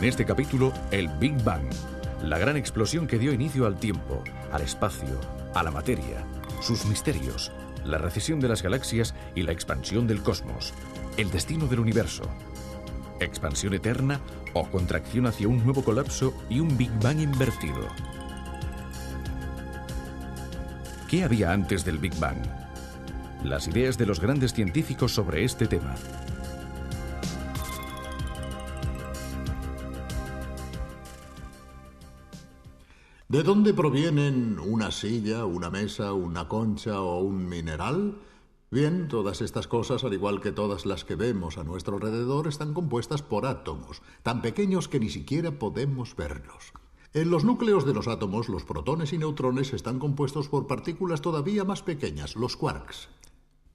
En este capítulo, el Big Bang, la gran explosión que dio inicio al tiempo, al espacio, a la materia, sus misterios, la recesión de las galaxias y la expansión del cosmos, el destino del universo. Expansión eterna o contracción hacia un nuevo colapso y un Big Bang invertido. ¿Qué había antes del Big Bang? Las ideas de los grandes científicos sobre este tema. ¿De dónde provienen una silla, una mesa, una concha o un mineral? Bien, todas estas cosas, al igual que todas las que vemos a nuestro alrededor, están compuestas por átomos, tan pequeños que ni siquiera podemos verlos. En los núcleos de los átomos, los protones y neutrones están compuestos por partículas todavía más pequeñas, los quarks.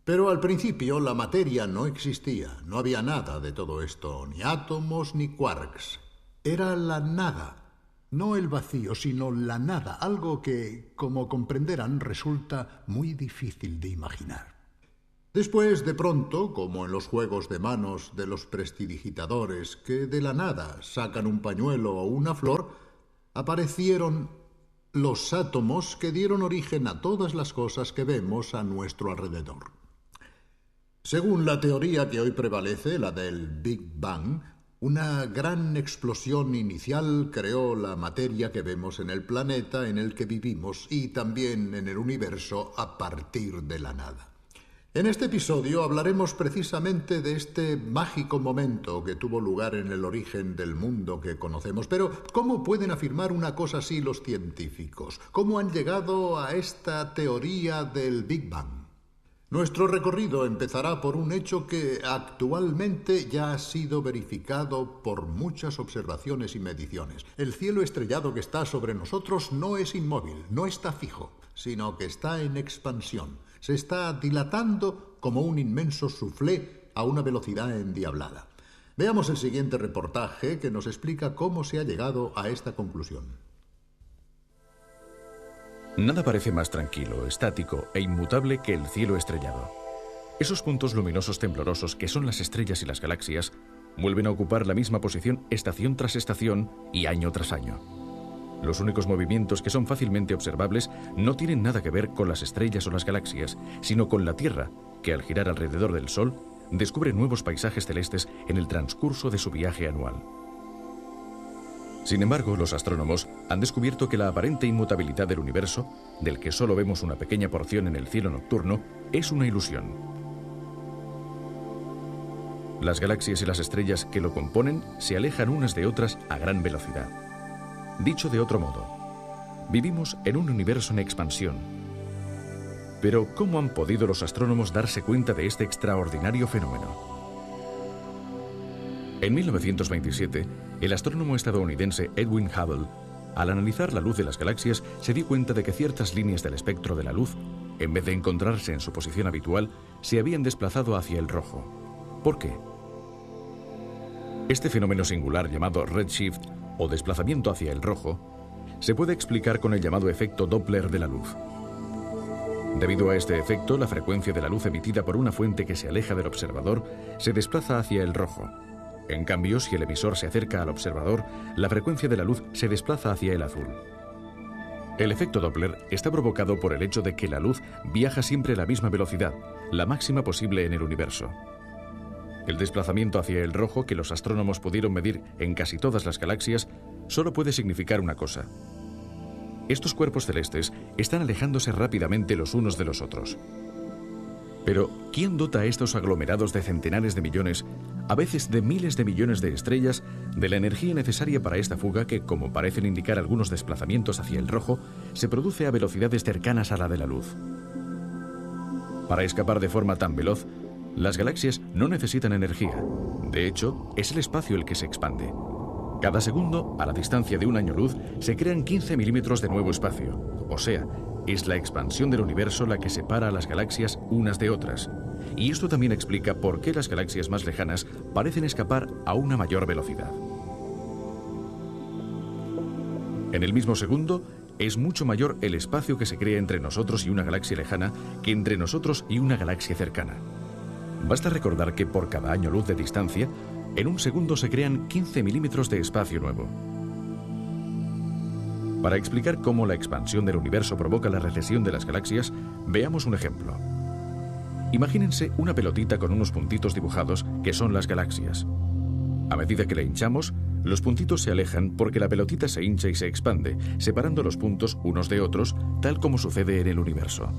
Pero al principio la materia no existía, no había nada de todo esto, ni átomos ni quarks. Era la nada. No el vacío, sino la nada, algo que, como comprenderán, resulta muy difícil de imaginar. Después, de pronto, como en los juegos de manos de los prestidigitadores, que de la nada sacan un pañuelo o una flor, aparecieron los átomos que dieron origen a todas las cosas que vemos a nuestro alrededor. Según la teoría que hoy prevalece, la del Big Bang, una gran explosión inicial creó la materia que vemos en el planeta en el que vivimos y también en el universo a partir de la nada. En este episodio hablaremos precisamente de este mágico momento que tuvo lugar en el origen del mundo que conocemos. Pero, ¿cómo pueden afirmar una cosa así los científicos? ¿Cómo han llegado a esta teoría del Big Bang? Nuestro recorrido empezará por un hecho que actualmente ya ha sido verificado por muchas observaciones y mediciones. El cielo estrellado que está sobre nosotros no es inmóvil, no está fijo, sino que está en expansión. Se está dilatando como un inmenso soufflé a una velocidad endiablada. Veamos el siguiente reportaje que nos explica cómo se ha llegado a esta conclusión. Nada parece más tranquilo, estático e inmutable que el cielo estrellado. Esos puntos luminosos temblorosos que son las estrellas y las galaxias vuelven a ocupar la misma posición estación tras estación y año tras año. Los únicos movimientos que son fácilmente observables no tienen nada que ver con las estrellas o las galaxias, sino con la Tierra, que al girar alrededor del Sol descubre nuevos paisajes celestes en el transcurso de su viaje anual. Sin embargo, los astrónomos han descubierto que la aparente inmutabilidad del universo, del que solo vemos una pequeña porción en el cielo nocturno, es una ilusión. Las galaxias y las estrellas que lo componen se alejan unas de otras a gran velocidad. Dicho de otro modo, vivimos en un universo en expansión. Pero, ¿cómo han podido los astrónomos darse cuenta de este extraordinario fenómeno? En 1927, el astrónomo estadounidense Edwin Hubble, al analizar la luz de las galaxias, se dio cuenta de que ciertas líneas del espectro de la luz, en vez de encontrarse en su posición habitual, se habían desplazado hacia el rojo. ¿Por qué? Este fenómeno singular llamado redshift o desplazamiento hacia el rojo se puede explicar con el llamado efecto Doppler de la luz. Debido a este efecto, la frecuencia de la luz emitida por una fuente que se aleja del observador se desplaza hacia el rojo. En cambio, si el emisor se acerca al observador, la frecuencia de la luz se desplaza hacia el azul. El efecto Doppler está provocado por el hecho de que la luz viaja siempre a la misma velocidad, la máxima posible en el universo. El desplazamiento hacia el rojo que los astrónomos pudieron medir en casi todas las galaxias solo puede significar una cosa. Estos cuerpos celestes están alejándose rápidamente los unos de los otros. Pero, ¿quién dota a estos aglomerados de centenares de millones, a veces de miles de millones de estrellas, de la energía necesaria para esta fuga que, como parecen indicar algunos desplazamientos hacia el rojo, se produce a velocidades cercanas a la de la luz? Para escapar de forma tan veloz, las galaxias no necesitan energía. De hecho, es el espacio el que se expande. Cada segundo, a la distancia de un año luz, se crean 15 milímetros de nuevo espacio. O sea, es la expansión del universo la que separa a las galaxias unas de otras. Y esto también explica por qué las galaxias más lejanas parecen escapar a una mayor velocidad. En el mismo segundo, es mucho mayor el espacio que se crea entre nosotros y una galaxia lejana que entre nosotros y una galaxia cercana. Basta recordar que por cada año luz de distancia, En un segundo se crean 15 milímetros de espacio nuevo. Para explicar cómo la expansión del universo provoca la recesión de las galaxias, veamos un ejemplo. Imagínense una pelotita con unos puntitos dibujados que son las galaxias. A medida que la hinchamos, los puntitos se alejan porque la pelotita se hincha y se expande, separando los puntos unos de otros, tal como sucede en el universo.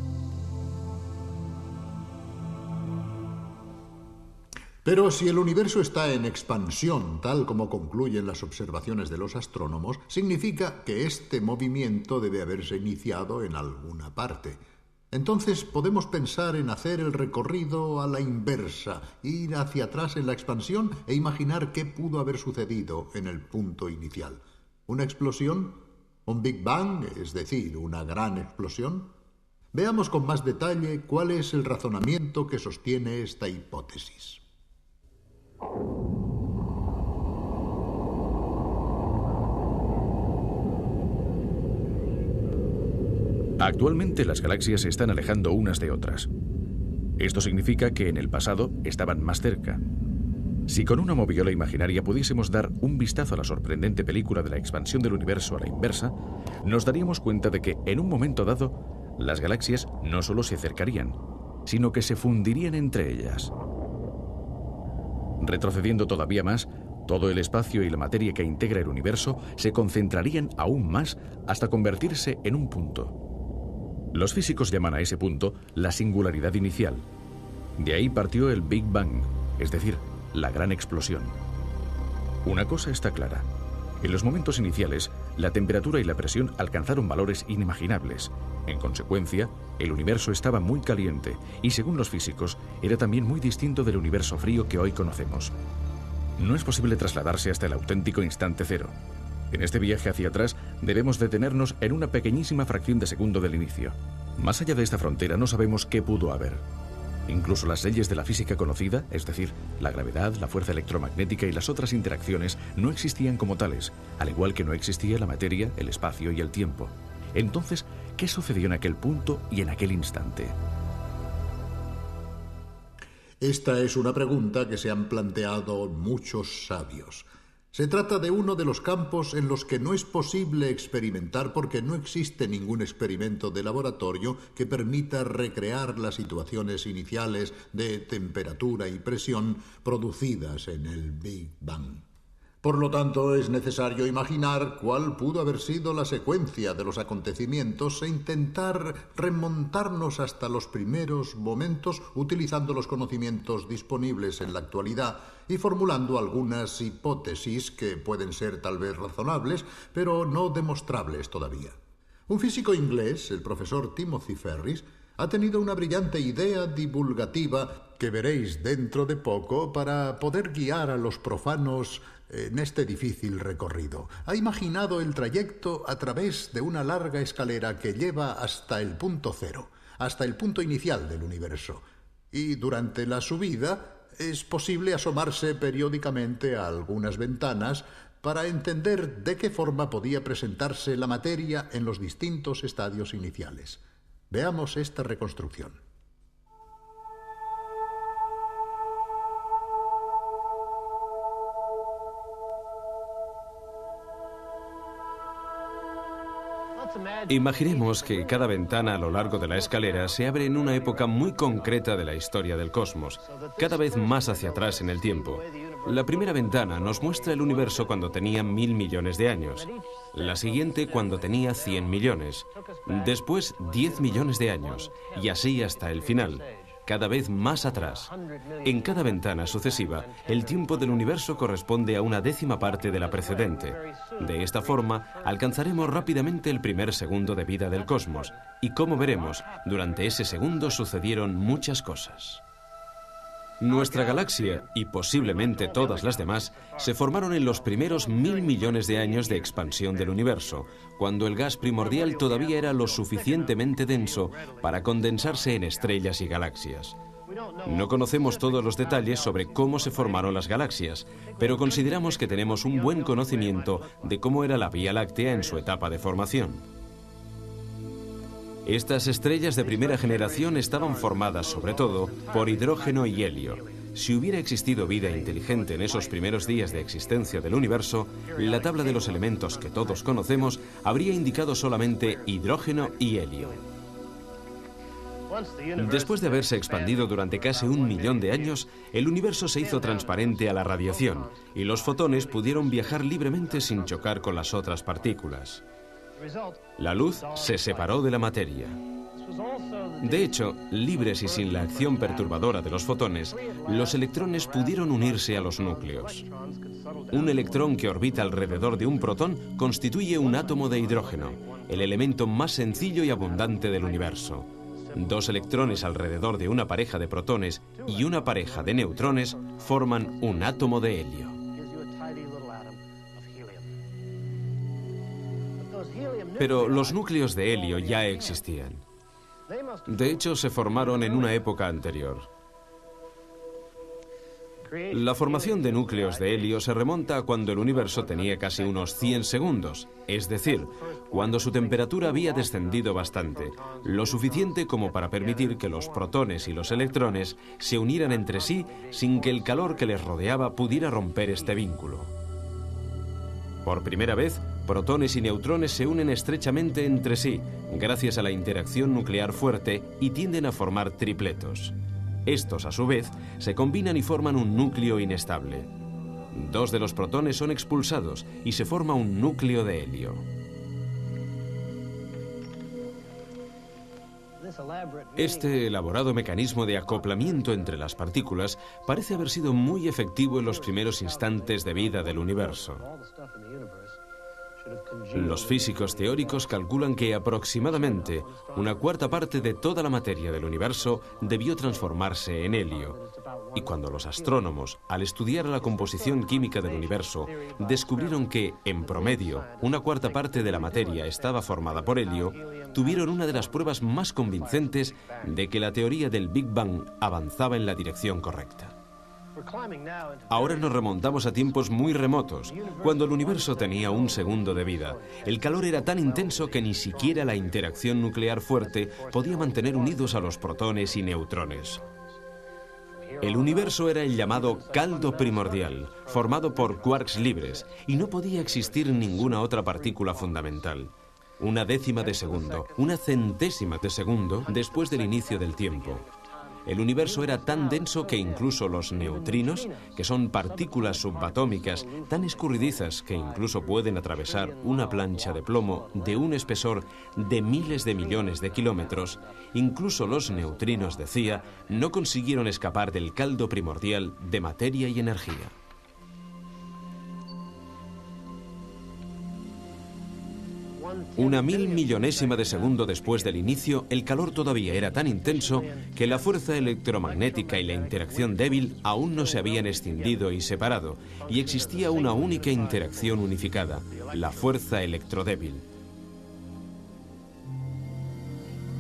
Pero si el universo está en expansión, tal como concluyen las observaciones de los astrónomos, significa que este movimiento debe haberse iniciado en alguna parte. Entonces podemos pensar en hacer el recorrido a la inversa, ir hacia atrás en la expansión e imaginar qué pudo haber sucedido en el punto inicial. ¿Una explosión? ¿Un Big Bang, es decir, una gran explosión? Veamos con más detalle cuál es el razonamiento que sostiene esta hipótesis. Actualmente las galaxias se están alejando unas de otras. Esto significa que en el pasado estaban más cerca. Si con una moviola imaginaria pudiésemos dar un vistazo a la sorprendente película de la expansión del universo a la inversa, nos daríamos cuenta de que en un momento dado, las galaxias no solo se acercarían, sino que se fundirían entre ellas. Retrocediendo todavía más, todo el espacio y la materia que integra el universo se concentrarían aún más hasta convertirse en un punto. Los físicos llaman a ese punto la singularidad inicial. De ahí partió el Big Bang, es decir, la gran explosión. Una cosa está clara. En los momentos iniciales, la temperatura y la presión alcanzaron valores inimaginables. En consecuencia, el universo estaba muy caliente y, según los físicos, era también muy distinto del universo frío que hoy conocemos. No es posible trasladarse hasta el auténtico instante cero. En este viaje hacia atrás debemos detenernos en una pequeñísima fracción de segundo del inicio. Más allá de esta frontera no sabemos qué pudo haber. Incluso las leyes de la física conocida, es decir, la gravedad, la fuerza electromagnética y las otras interacciones, no existían como tales, al igual que no existía la materia, el espacio y el tiempo. Entonces, ¿qué sucedió en aquel punto y en aquel instante? Esta es una pregunta que se han planteado muchos sabios. Se trata de uno de los campos en los que no es posible experimentar porque no existe ningún experimento de laboratorio que permita recrear las situaciones iniciales de temperatura y presión producidas en el Big Bang. Por lo tanto, es necesario imaginar cuál pudo haber sido la secuencia de los acontecimientos e intentar remontarnos hasta los primeros momentos utilizando los conocimientos disponibles en la actualidad y formulando algunas hipótesis que pueden ser tal vez razonables, pero no demostrables todavía. Un físico inglés, el profesor Timothy Ferris, ha tenido una brillante idea divulgativa que veréis dentro de poco para poder guiar a los profanos en este difícil recorrido. Ha imaginado el trayecto a través de una larga escalera que lleva hasta el punto cero, hasta el punto inicial del universo. Y durante la subida es posible asomarse periódicamente a algunas ventanas para entender de qué forma podía presentarse la materia en los distintos estadios iniciales. Veamos esta reconstrucción. Imaginemos que cada ventana a lo largo de la escalera se abre en una época muy concreta de la historia del cosmos, cada vez más hacia atrás en el tiempo. La primera ventana nos muestra el universo cuando tenía 1000 millones de años, la siguiente cuando tenía 100 millones, después 10 millones de años, y así hasta el final, cada vez más atrás. En cada ventana sucesiva, el tiempo del universo corresponde a una décima parte de la precedente. De esta forma, alcanzaremos rápidamente el primer segundo de vida del cosmos, y como veremos, durante ese segundo sucedieron muchas cosas. Nuestra galaxia, y posiblemente todas las demás, se formaron en los primeros 1000 millones de años de expansión del universo, cuando el gas primordial todavía era lo suficientemente denso para condensarse en estrellas y galaxias. No conocemos todos los detalles sobre cómo se formaron las galaxias, pero consideramos que tenemos un buen conocimiento de cómo era la Vía Láctea en su etapa de formación. Estas estrellas de primera generación estaban formadas, sobre todo, por hidrógeno y helio. Si hubiera existido vida inteligente en esos primeros días de existencia del universo, la tabla de los elementos que todos conocemos habría indicado solamente hidrógeno y helio. Después de haberse expandido durante casi 1 millón de años, el universo se hizo transparente a la radiación y los fotones pudieron viajar libremente sin chocar con las otras partículas. La luz se separó de la materia. De hecho, libres y sin la acción perturbadora de los fotones, los electrones pudieron unirse a los núcleos. Un electrón que orbita alrededor de un protón constituye un átomo de hidrógeno, el elemento más sencillo y abundante del universo. 2 electrones alrededor de una pareja de protones y una pareja de neutrones forman un átomo de helio. Pero los núcleos de helio ya existían. De hecho, se formaron en una época anterior. La formación de núcleos de helio se remonta a cuando el universo tenía casi unos 100 segundos, es decir, cuando su temperatura había descendido bastante, lo suficiente como para permitir que los protones y los electrones se unieran entre sí sin que el calor que les rodeaba pudiera romper este vínculo. Por primera vez, protones y neutrones se unen estrechamente entre sí, gracias a la interacción nuclear fuerte, y tienden a formar tripletos. Estos, a su vez, se combinan y forman un núcleo inestable. 2 de los protones son expulsados y se forma un núcleo de helio. Este elaborado mecanismo de acoplamiento entre las partículas parece haber sido muy efectivo en los primeros instantes de vida del universo. Los físicos teóricos calculan que aproximadamente 1/4 parte de toda la materia del universo debió transformarse en helio. Y cuando los astrónomos, al estudiar la composición química del universo, descubrieron que, en promedio, 1/4 parte de la materia estaba formada por helio, tuvieron una de las pruebas más convincentes de que la teoría del Big Bang avanzaba en la dirección correcta. Ahora nos remontamos a tiempos muy remotos, cuando el universo tenía 1 segundo de vida. El calor era tan intenso que ni siquiera la interacción nuclear fuerte podía mantener unidos a los protones y neutrones. El universo era el llamado caldo primordial, formado por quarks libres, y no podía existir ninguna otra partícula fundamental. 1/10 de segundo, 1/100ésima de segundo después del inicio del tiempo. El universo era tan denso que incluso los neutrinos, que son partículas subatómicas tan escurridizas que incluso pueden atravesar una plancha de plomo de un espesor de miles de millones de kilómetros, incluso los neutrinos, decía, no consiguieron escapar del caldo primordial de materia y energía. Una 1000 millonésima de segundo después del inicio, el calor todavía era tan intenso que la fuerza electromagnética y la interacción débil aún no se habían escindido y separado, y existía una única interacción unificada, la fuerza electrodébil.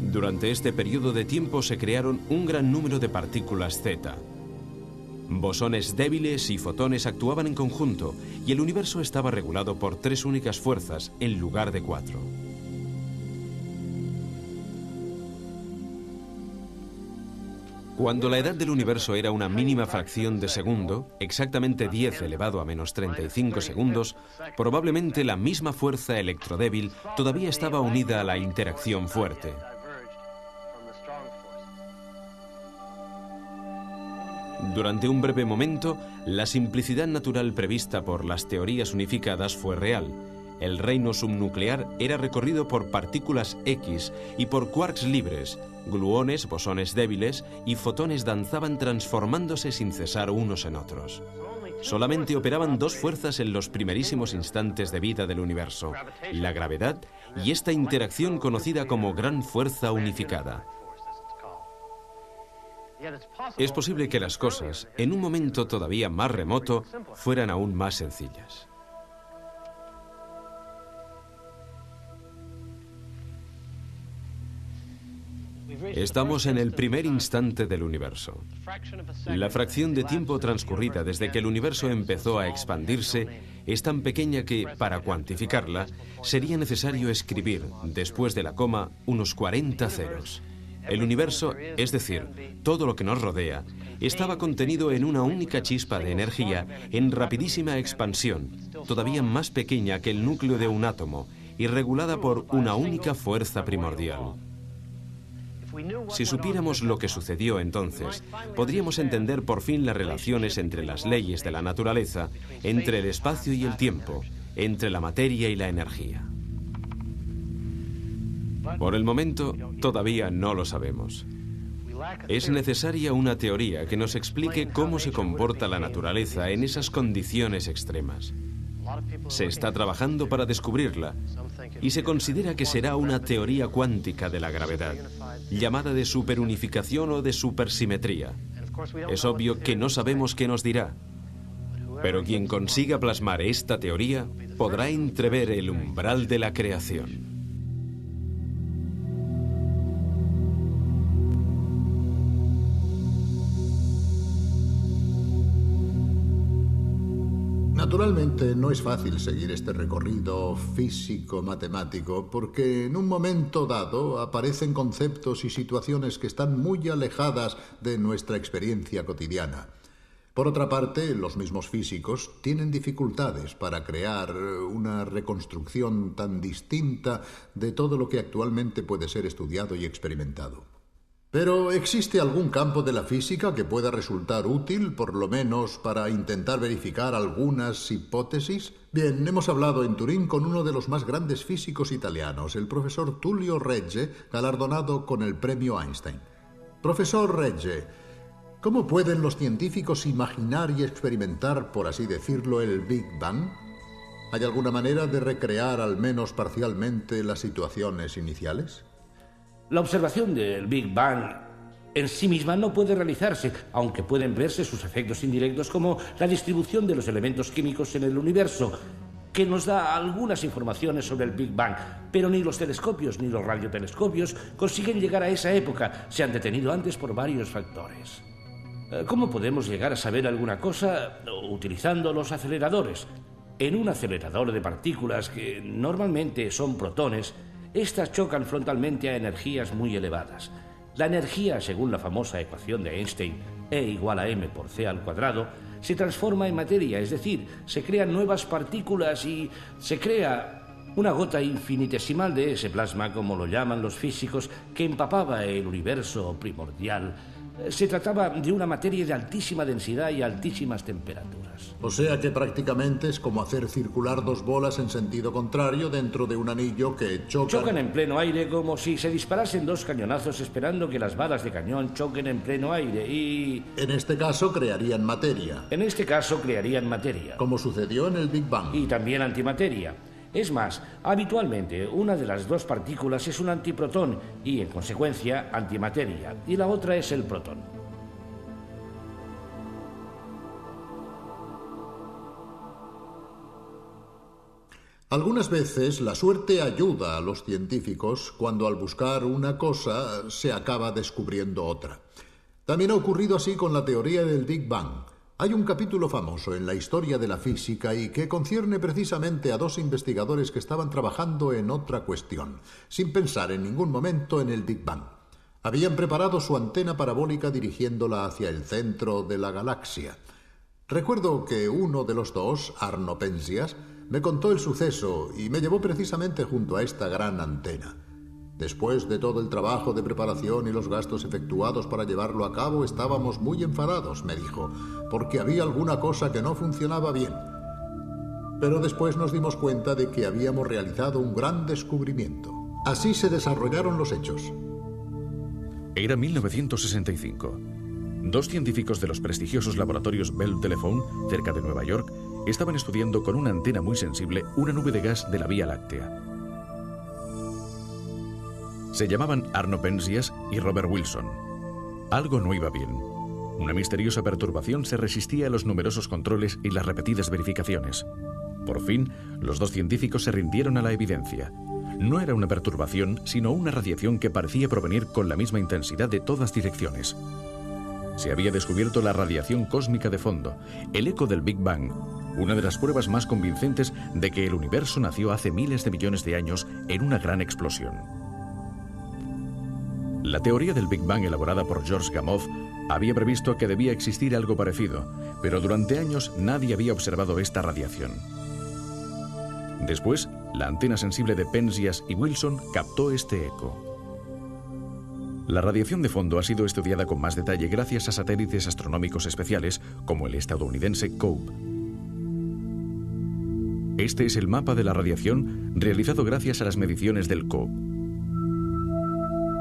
Durante este periodo de tiempo se crearon un gran número de partículas zeta. Bosones débiles y fotones actuaban en conjunto y el universo estaba regulado por 3 únicas fuerzas en lugar de 4. Cuando la edad del universo era una mínima fracción de segundo, exactamente 10 elevado a menos 35 segundos, probablemente la misma fuerza electrodébil todavía estaba unida a la interacción fuerte. Durante un breve momento, la simplicidad natural prevista por las teorías unificadas fue real. El reino subnuclear era recorrido por partículas X y por quarks libres. Gluones, bosones débiles y fotones danzaban transformándose sin cesar unos en otros. Solamente operaban 2 fuerzas en los primerísimos instantes de vida del universo: la gravedad y esta interacción conocida como gran fuerza unificada. Es posible que las cosas, en un momento todavía más remoto, fueran aún más sencillas. Estamos en el primer instante del universo. La fracción de tiempo transcurrida desde que el universo empezó a expandirse es tan pequeña que, para cuantificarla, sería necesario escribir, después de la coma, unos 40 ceros. El universo, es decir, todo lo que nos rodea, estaba contenido en una única chispa de energía en rapidísima expansión, todavía más pequeña que el núcleo de un átomo y regulada por una única fuerza primordial. Si supiéramos lo que sucedió entonces, podríamos entender por fin las relaciones entre las leyes de la naturaleza, entre el espacio y el tiempo, entre la materia y la energía. Por el momento, todavía no lo sabemos. Es necesaria una teoría que nos explique cómo se comporta la naturaleza en esas condiciones extremas. Se está trabajando para descubrirla y se considera que será una teoría cuántica de la gravedad, llamada de superunificación o de supersimetría. Es obvio que no sabemos qué nos dirá, pero quien consiga plasmar esta teoría podrá entrever el umbral de la creación. Naturalmente, no es fácil seguir este recorrido físico-matemático porque en un momento dado aparecen conceptos y situaciones que están muy alejadas de nuestra experiencia cotidiana. Por otra parte, los mismos físicos tienen dificultades para crear una reconstrucción tan distinta de todo lo que actualmente puede ser estudiado y experimentado. Pero ¿existe algún campo de la física que pueda resultar útil, por lo menos para intentar verificar algunas hipótesis? Bien, hemos hablado en Turín con uno de los más grandes físicos italianos, el profesor Tullio Regge, galardonado con el premio Einstein. Profesor Regge, ¿cómo pueden los científicos imaginar y experimentar, por así decirlo, el Big Bang? ¿Hay alguna manera de recrear, al menos parcialmente, las situaciones iniciales? La observación del Big Bang en sí misma no puede realizarse, aunque pueden verse sus efectos indirectos como la distribución de los elementos químicos en el universo, que nos da algunas informaciones sobre el Big Bang, pero ni los telescopios ni los radiotelescopios consiguen llegar a esa época. Se han detenido antes por varios factores. ¿Cómo podemos llegar a saber alguna cosa utilizando los aceleradores? En un acelerador de partículas, que normalmente son protones, estas chocan frontalmente a energías muy elevadas. La energía, según la famosa ecuación de Einstein, E igual a m por c al cuadrado, se transforma en materia, es decir, se crean nuevas partículas y se crea una gota infinitesimal de ese plasma, como lo llaman los físicos, que empapaba el universo primordial. Se trataba de una materia de altísima densidad y altísimas temperaturas. O sea que prácticamente es como hacer circular dos bolas en sentido contrario dentro de un anillo que chocan en pleno aire, como si se disparasen dos cañonazos esperando que las balas de cañón choquen en pleno aire y... En este caso crearían materia. En este caso crearían materia. Como sucedió en el Big Bang. Y también antimateria. Es más, habitualmente una de las dos partículas es un antiprotón y, en consecuencia, antimateria, y la otra es el protón. Algunas veces la suerte ayuda a los científicos cuando al buscar una cosa se acaba descubriendo otra. También ha ocurrido así con la teoría del Big Bang. Hay un capítulo famoso en la historia de la física y que concierne precisamente a dos investigadores que estaban trabajando en otra cuestión, sin pensar en ningún momento en el Big Bang. Habían preparado su antena parabólica dirigiéndola hacia el centro de la galaxia. Recuerdo que uno de los dos, Arno Penzias, me contó el suceso y me llevó precisamente junto a esta gran antena. Después de todo el trabajo de preparación y los gastos efectuados para llevarlo a cabo, estábamos muy enfadados, me dijo, porque había alguna cosa que no funcionaba bien. Pero después nos dimos cuenta de que habíamos realizado un gran descubrimiento. Así se desarrollaron los hechos. Era 1965. Dos científicos de los prestigiosos laboratorios Bell Telephone, cerca de Nueva York, estaban estudiando con una antena muy sensible una nube de gas de la Vía Láctea. Se llamaban Arno Penzias y Robert Wilson. Algo no iba bien. Una misteriosa perturbación se resistía a los numerosos controles y las repetidas verificaciones. Por fin, los dos científicos se rindieron a la evidencia. No era una perturbación, sino una radiación que parecía provenir con la misma intensidad de todas direcciones. Se había descubierto la radiación cósmica de fondo, el eco del Big Bang, una de las pruebas más convincentes de que el universo nació hace miles de millones de años en una gran explosión. La teoría del Big Bang elaborada por George Gamow había previsto que debía existir algo parecido, pero durante años nadie había observado esta radiación. Después, la antena sensible de Penzias y Wilson captó este eco. La radiación de fondo ha sido estudiada con más detalle gracias a satélites astronómicos especiales como el estadounidense COBE. Este es el mapa de la radiación realizado gracias a las mediciones del COBE.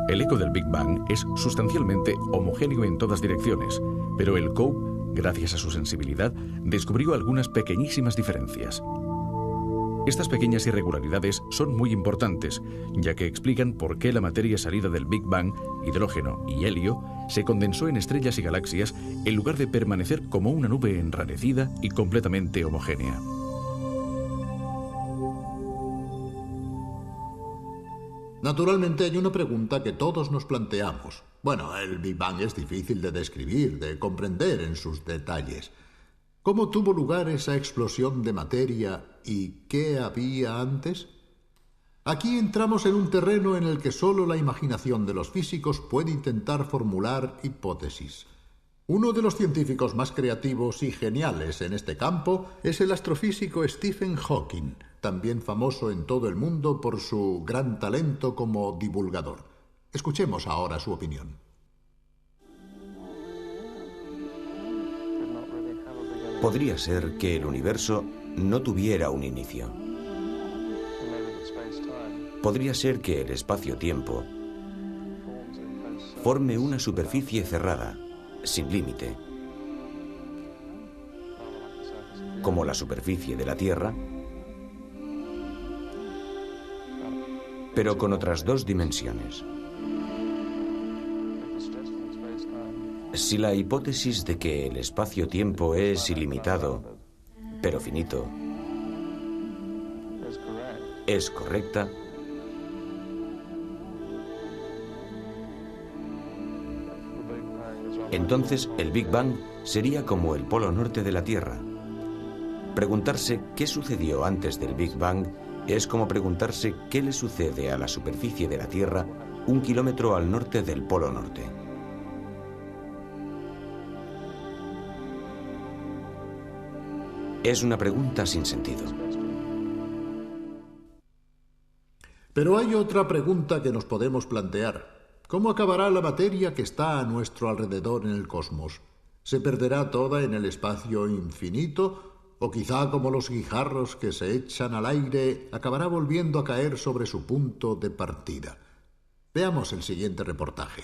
El eco del Big Bang es sustancialmente homogéneo en todas direcciones, pero el COBE, gracias a su sensibilidad, descubrió algunas pequeñísimas diferencias. Estas pequeñas irregularidades son muy importantes, ya que explican por qué la materia salida del Big Bang, hidrógeno y helio, se condensó en estrellas y galaxias en lugar de permanecer como una nube enranecida y completamente homogénea. Naturalmente hay una pregunta que todos nos planteamos. Bueno, el Big Bang es difícil de describir, de comprender en sus detalles. ¿Cómo tuvo lugar esa explosión de materia y qué había antes? Aquí entramos en un terreno en el que solo la imaginación de los físicos puede intentar formular hipótesis. Uno de los científicos más creativos y geniales en este campo es el astrofísico Stephen Hawking, también famoso en todo el mundo por su gran talento como divulgador. Escuchemos ahora su opinión. Podría ser que el universo no tuviera un inicio. Podría ser que el espacio-tiempo forme una superficie cerrada, sin límite, como la superficie de la Tierra, pero con otras dos dimensiones. Si la hipótesis de que el espacio-tiempo es ilimitado, pero finito, es correcta, entonces el Big Bang sería como el polo norte de la Tierra. Preguntarse qué sucedió antes del Big Bang es como preguntarse qué le sucede a la superficie de la Tierra 1 kilómetro al norte del polo norte. Es una pregunta sin sentido. Pero hay otra pregunta que nos podemos plantear. ¿Cómo acabará la materia que está a nuestro alrededor en el cosmos? ¿Se perderá toda en el espacio infinito? ¿O quizá, como los guijarros que se echan al aire, acabará volviendo a caer sobre su punto de partida? Veamos el siguiente reportaje.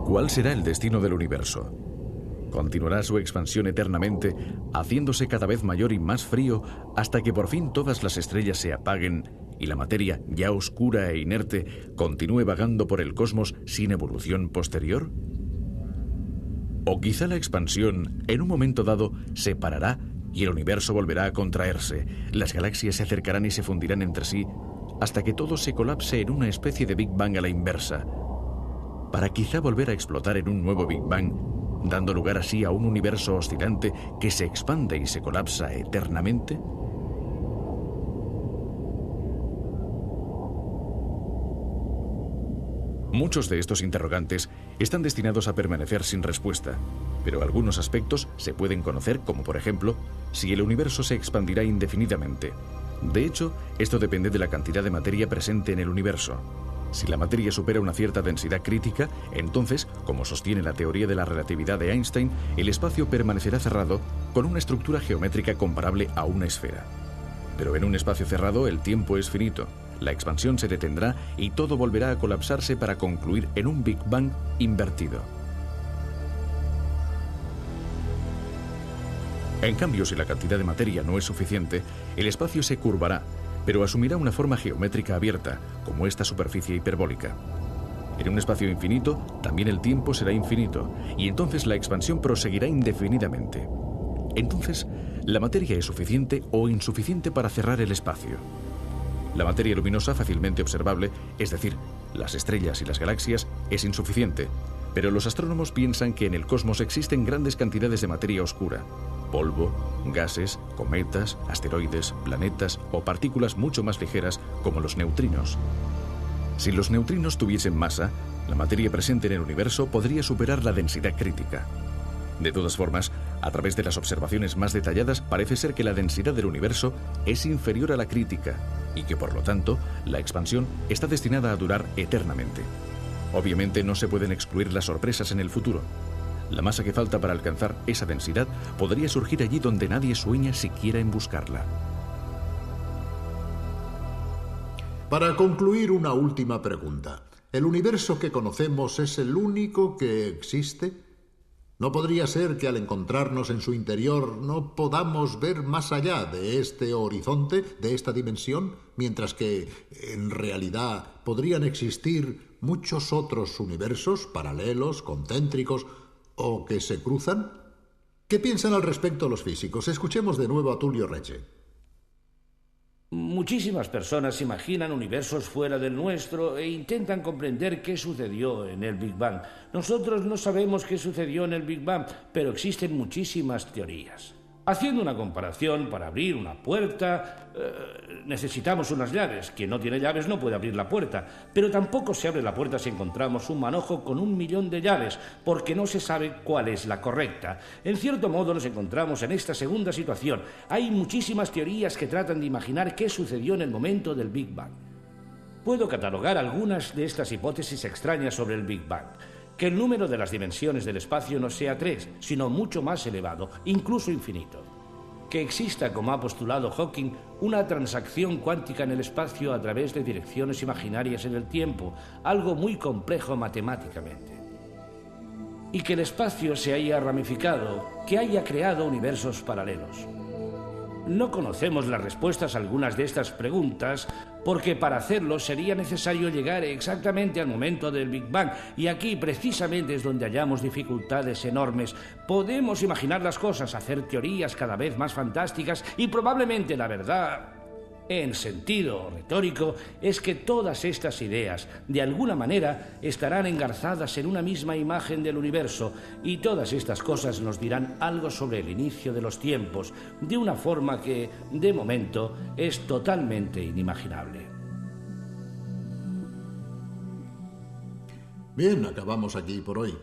¿Cuál será el destino del universo? ¿Continuará su expansión eternamente, haciéndose cada vez mayor y más frío, hasta que por fin todas las estrellas se apaguen y la materia, ya oscura e inerte, continúe vagando por el cosmos sin evolución posterior? ¿O quizá la expansión, en un momento dado, se parará y el universo volverá a contraerse, las galaxias se acercarán y se fundirán entre sí, hasta que todo se colapse en una especie de Big Bang a la inversa, para quizá volver a explotar en un nuevo Big Bang, dando lugar así a un universo oscilante que se expande y se colapsa eternamente? Muchos de estos interrogantes están destinados a permanecer sin respuesta, pero algunos aspectos se pueden conocer, como por ejemplo, si el universo se expandirá indefinidamente. De hecho, esto depende de la cantidad de materia presente en el universo. Si la materia supera una cierta densidad crítica, entonces, como sostiene la teoría de la relatividad de Einstein, el espacio permanecerá cerrado con una estructura geométrica comparable a una esfera. Pero en un espacio cerrado el tiempo es finito, la expansión se detendrá y todo volverá a colapsarse para concluir en un Big Bang invertido. En cambio, si la cantidad de materia no es suficiente, el espacio se curvará, pero asumirá una forma geométrica abierta, como esta superficie hiperbólica. En un espacio infinito, también el tiempo será infinito, y entonces la expansión proseguirá indefinidamente. Entonces, la materia es suficiente o insuficiente para cerrar el espacio. La materia luminosa fácilmente observable, es decir, las estrellas y las galaxias, es insuficiente, pero los astrónomos piensan que en el cosmos existen grandes cantidades de materia oscura. polvo, gases, cometas, asteroides, planetas o partículas mucho más ligeras como los neutrinos. Si los neutrinos tuviesen masa, la materia presente en el universo podría superar la densidad crítica. De todas formas, a través de las observaciones más detalladas, parece ser que la densidad del universo es inferior a la crítica y que, por lo tanto, la expansión está destinada a durar eternamente. Obviamente no se pueden excluir las sorpresas en el futuro. La masa que falta para alcanzar esa densidad podría surgir allí donde nadie sueña siquiera en buscarla. Para concluir, una última pregunta. ¿El universo que conocemos es el único que existe? ¿No podría ser que al encontrarnos en su interior no podamos ver más allá de este horizonte, de esta dimensión, mientras que, en realidad, podrían existir muchos otros universos paralelos, concéntricos o que se cruzan? ¿Qué piensan al respecto los físicos? Escuchemos de nuevo a Tullio Regge. Muchísimas personas imaginan universos fuera del nuestro e intentan comprender qué sucedió en el Big Bang. Nosotros no sabemos qué sucedió en el Big Bang, pero existen muchísimas teorías. Haciendo una comparación, para abrir una puerta, necesitamos unas llaves. Quien no tiene llaves no puede abrir la puerta. Pero tampoco se abre la puerta si encontramos un manojo con 1.000.000 de llaves, porque no se sabe cuál es la correcta. En cierto modo nos encontramos en esta segunda situación. Hay muchísimas teorías que tratan de imaginar qué sucedió en el momento del Big Bang. Puedo catalogar algunas de estas hipótesis extrañas sobre el Big Bang. Que el número de las dimensiones del espacio no sea 3, sino mucho más elevado, incluso infinito. Que exista, como ha postulado Hawking, una transacción cuántica en el espacio a través de direcciones imaginarias en el tiempo, algo muy complejo matemáticamente. Y que el espacio se haya ramificado, que haya creado universos paralelos. No conocemos las respuestas a algunas de estas preguntas, porque para hacerlo sería necesario llegar exactamente al momento del Big Bang, y aquí precisamente es donde hallamos dificultades enormes. Podemos imaginar las cosas, hacer teorías cada vez más fantásticas, y probablemente la verdad, en sentido retórico, es que todas estas ideas, de alguna manera, estarán engarzadas en una misma imagen del universo, y todas estas cosas nos dirán algo sobre el inicio de los tiempos, de una forma que, de momento, es totalmente inimaginable. Bien, acabamos aquí por hoy.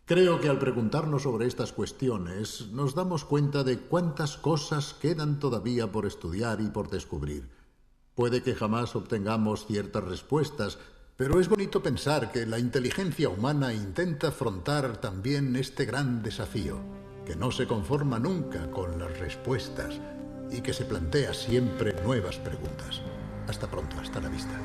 Creo que al preguntarnos sobre estas cuestiones nos damos cuenta de cuántas cosas quedan todavía por estudiar y por descubrir. Puede que jamás obtengamos ciertas respuestas, pero es bonito pensar que la inteligencia humana intenta afrontar también este gran desafío, que no se conforma nunca con las respuestas y que se plantea siempre nuevas preguntas. Hasta pronto, hasta la vista.